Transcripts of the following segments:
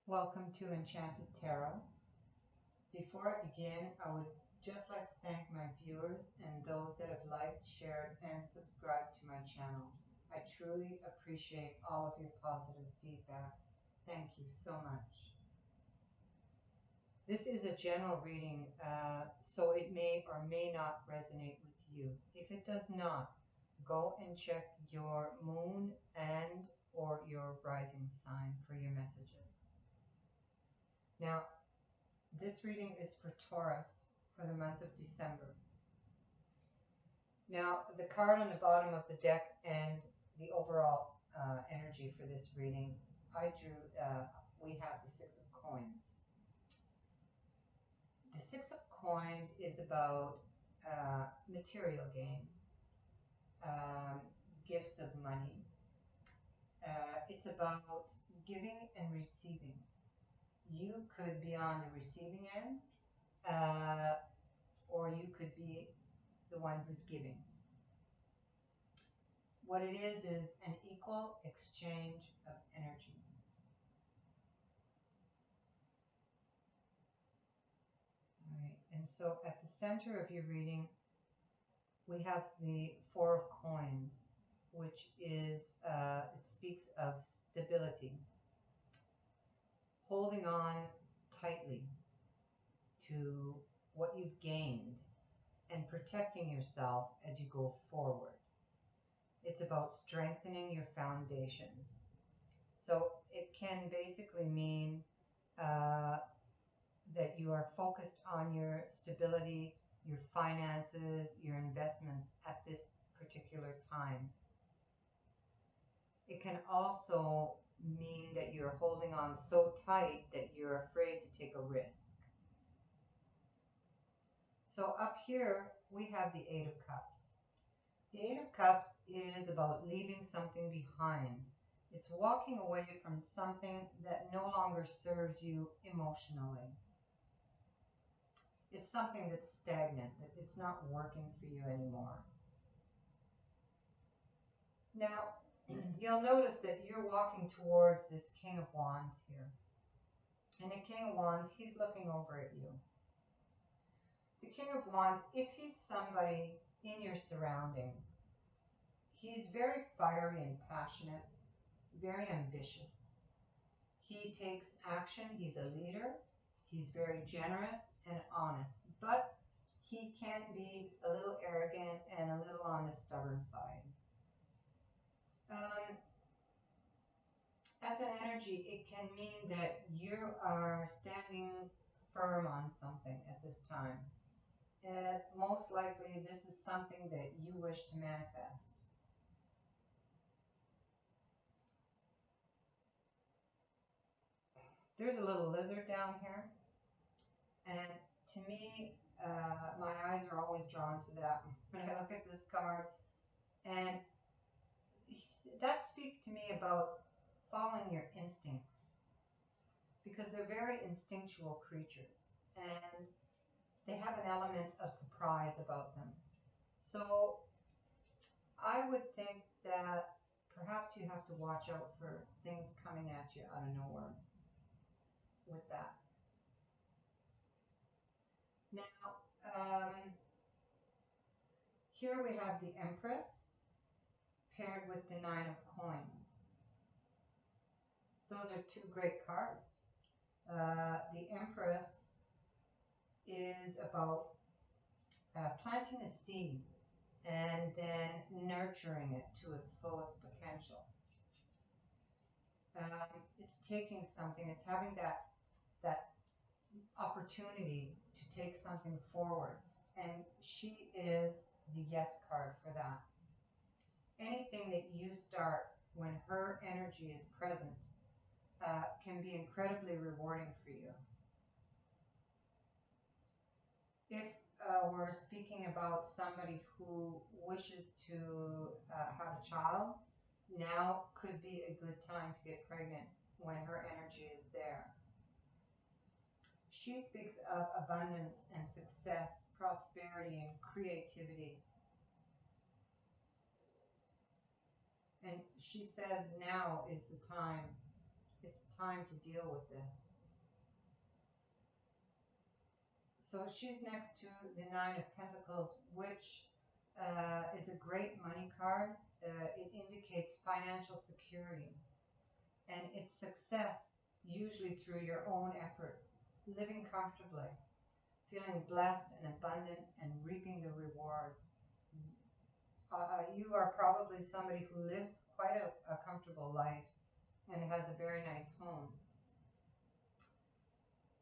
Welcome to Enchanted Tarot. Before I begin, I would just like to thank my viewers and those that have liked, shared, and subscribed to my channel. I truly appreciate all of your positive feedback. Thank you so much. This is a general reading, so it may or may not resonate with you. If it does not, go and check your moon and or your rising sign for your messages. Now, this reading is for Taurus for the month of December. Now, the card on the bottom of the deck and the overall energy for this reading, we have the Six of Coins. The Six of Coins is about material gain, gifts of money. It's about giving and receiving. You could be on the receiving end, or you could be the one who's giving. What it is an equal exchange of energy. All right, and so at the center of your reading, we have the Four of Coins, which is, it speaks of stability, holding on tightly to what you've gained and protecting yourself as you go forward. It's about strengthening your foundations. So it can basically mean that you are focused on your stability, your finances, your investments at this particular time. It can also mean that you're holding on so tight that you're afraid to take a risk. So up here we have the Eight of Cups. The Eight of Cups is about leaving something behind. It's walking away from something that no longer serves you emotionally. It's something that's stagnant, that it's not working for you anymore. Now, you'll notice that you're walking towards this King of Wands here. And the King of Wands, he's looking over at you. The King of Wands, if he's somebody in your surroundings, he's very fiery and passionate, very ambitious. He takes action, he's a leader, he's very generous and honest, but he can be a little arrogant and a little on the stubborn side. As an energy, it can mean that you are standing firm on something at this time. And most likely this is something that you wish to manifest. There's a little lizard down here, and to me, my eyes are always drawn to that when I look at this card, and that speaks to me about following your instincts, because they're very instinctual creatures, and they have an element of surprise about them. So I would think that perhaps you have to watch out for things coming at you out of nowhere with that. Now, here we have the Empress paired with the Nine of Coins. Those are two great cards. The Empress is about planting a seed and then nurturing it to its fullest potential. It's taking something, it's having that opportunity to take something forward, and she is the yes card for that. Anything that you start when her energy is present can be incredibly rewarding for you. If we're speaking about somebody who wishes to have a child, now could be a good time to get pregnant when her energy is there. She speaks of abundance and success, prosperity and creativity. And she says now is the time it's time to deal with this. So she's next to the Nine of Pentacles, which is a great money card. It indicates financial security, and it's success, usually through your own efforts, living comfortably, feeling blessed and abundant, and reaping the rewards. You are probably somebody who lives quite a comfortable life and has a very nice home.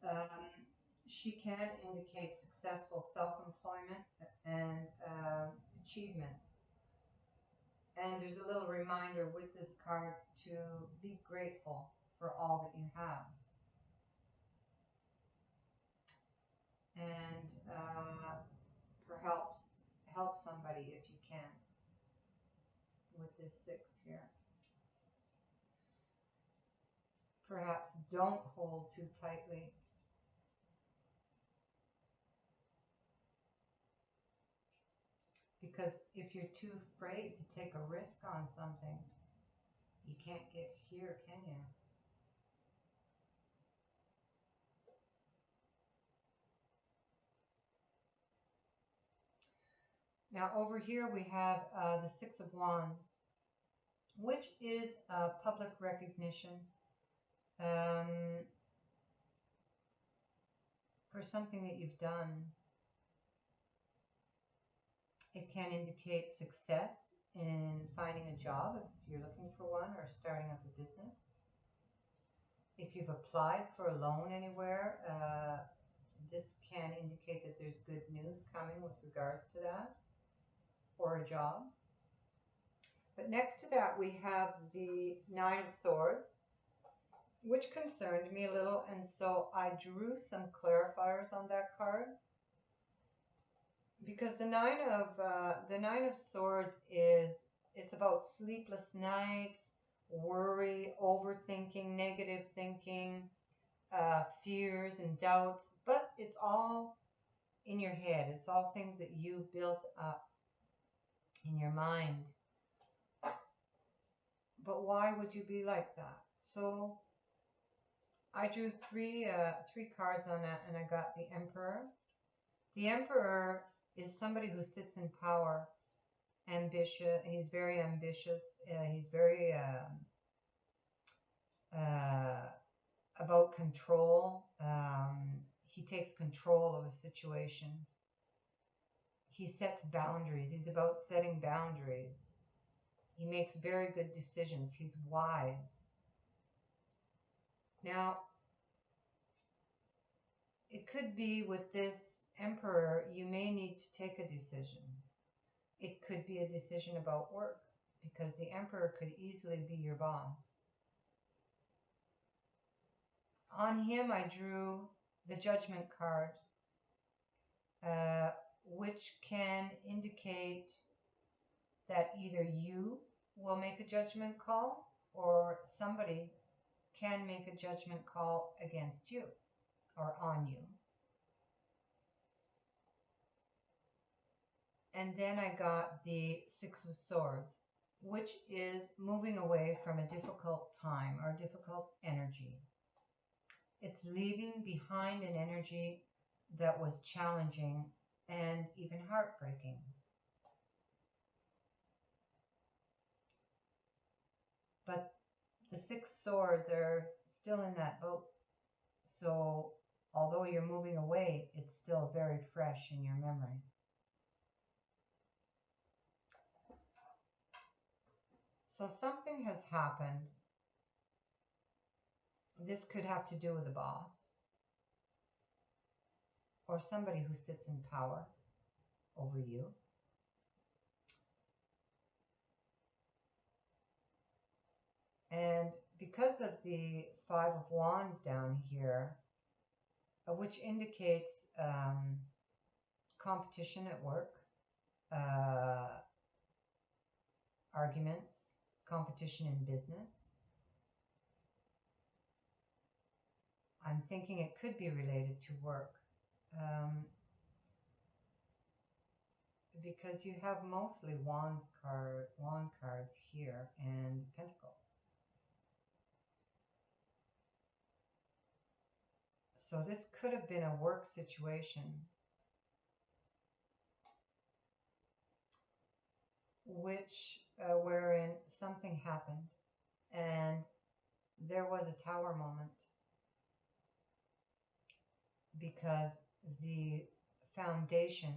Um, she can indicate successful self-employment and achievement. And there's a little reminder with this card to be grateful for all that you have. And perhaps help somebody if you can with this 6 here. Perhaps don't hold too tightly. Because if you're too afraid to take a risk on something, you can't get here, can you? Now over here we have the 6 of Wands, which is public recognition for something that you've done. It can indicate success in finding a job if you're looking for one, or starting up a business. If you've applied for a loan anywhere, this can indicate that there's good news coming with regards to that, or a job. But next to that we have the 9 of Swords, which concerned me a little, and so I drew some clarifiers on that card. Because the nine of Swords it's about sleepless nights, worry, overthinking, negative thinking, fears and doubts, but it's all in your head. It's all things that you built up in your mind. But why would you be like that? So I drew three cards on that, and I got the Emperor. The Emperor is somebody who sits in power, ambitious. He's very ambitious. He's very about control. He takes control of a situation. He sets boundaries. He's about setting boundaries. He makes very good decisions. He's wise. Now, it could be with this Emperor, you may need to take a decision. It could be a decision about work, because the Emperor could easily be your boss. On him, I drew the Judgment card, which can indicate that either you will make a judgment call, or somebody can make a judgment call against you or on you. And then I got the 6 of Swords, which is moving away from a difficult time or difficult energy. It's leaving behind an energy that was challenging and even heartbreaking. But the 6 swords are still in that boat. So although you're moving away, it's still very fresh in your memory. So something has happened. This could have to do with a boss or somebody who sits in power over you. And because of the 5 of Wands down here, which indicates competition at work, arguments, competition in business, I'm thinking it could be related to work. Because you have mostly wand cards here and pentacles. So this could have been a work situation wherein something happened and there was a tower moment because the foundation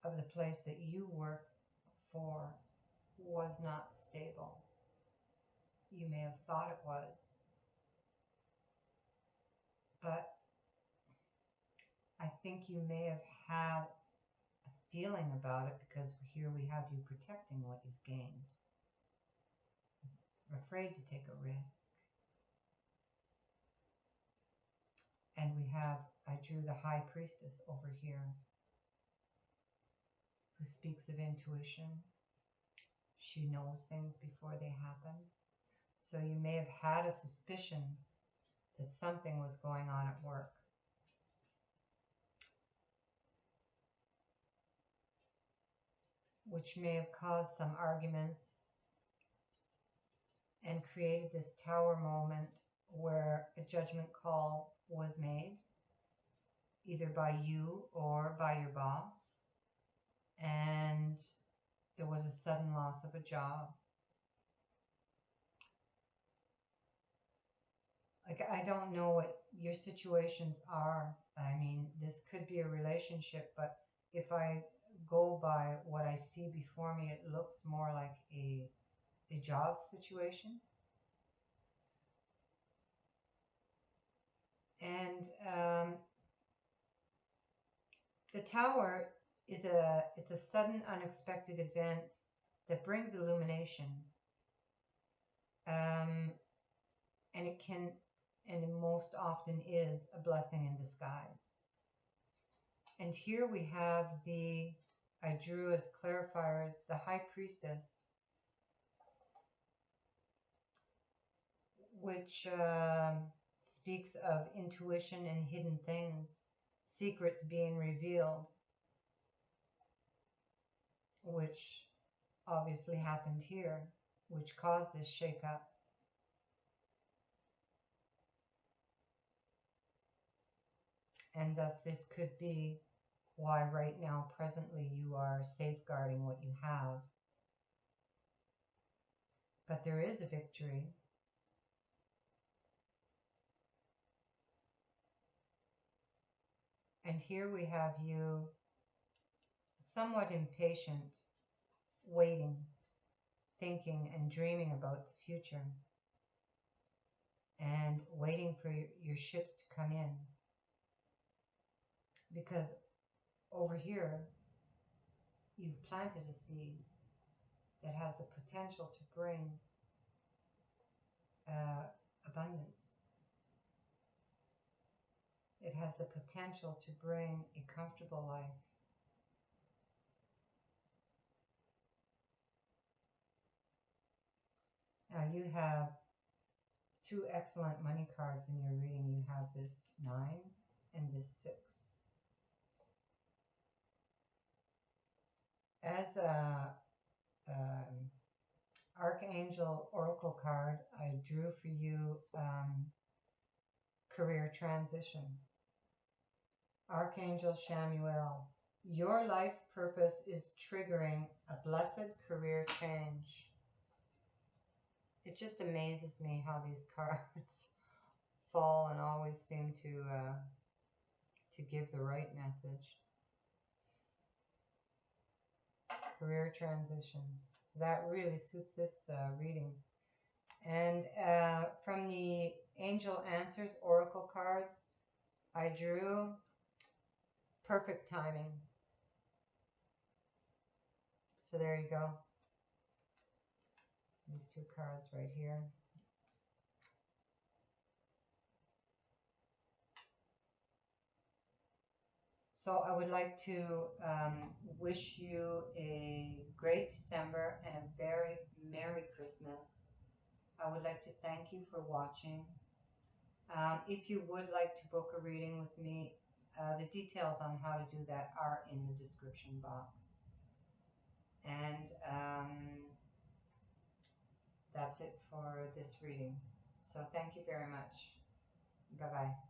of the place that you work for was not stable. You may have thought it was, but I think you may have had a feeling about it because here we have you protecting what you've gained, afraid to take a risk. And I drew the High Priestess over here, who speaks of intuition. She knows things before they happen. So you may have had a suspicion that something was going on at work. Which may have caused some arguments and created this tower moment where a judgment call was made, either by you or by your boss, and there was a sudden loss of a job. Like, I don't know what your situations are. I mean, this could be a relationship, but if I go by what I see before me, it looks more like a job situation. And the tower it's a sudden, unexpected event that brings illumination, and it most often is a blessing in disguise. And here we have I drew as clarifiers the High Priestess, which speaks of intuition and hidden things, secrets being revealed, which obviously happened here, which caused this shakeup. And thus this could be why right now, presently, you are safeguarding what you have. But there is a victory. And here we have you somewhat impatient, waiting, thinking and dreaming about the future, and waiting for your ships to come in. Because over here, you've planted a seed that has the potential to bring abundance. It has the potential to bring a comfortable life. Now you have two excellent money cards in your reading. You have this 9 and this 6. As a Archangel Oracle card, I drew for you career transition. Archangel Shamuel, your life purpose is triggering a blessed career change. It just amazes me how these cards fall and always seem to give the right message. Career transition. So that really suits this reading. And from the Angel Answers Oracle cards, I drew perfect timing. So there you go. These two cards right here. So I would like to wish you a great December and a very Merry Christmas. I would like to thank you for watching. If you would like to book a reading with me, the details on how to do that are in the description box. And that's it for this reading. So thank you very much. Bye bye.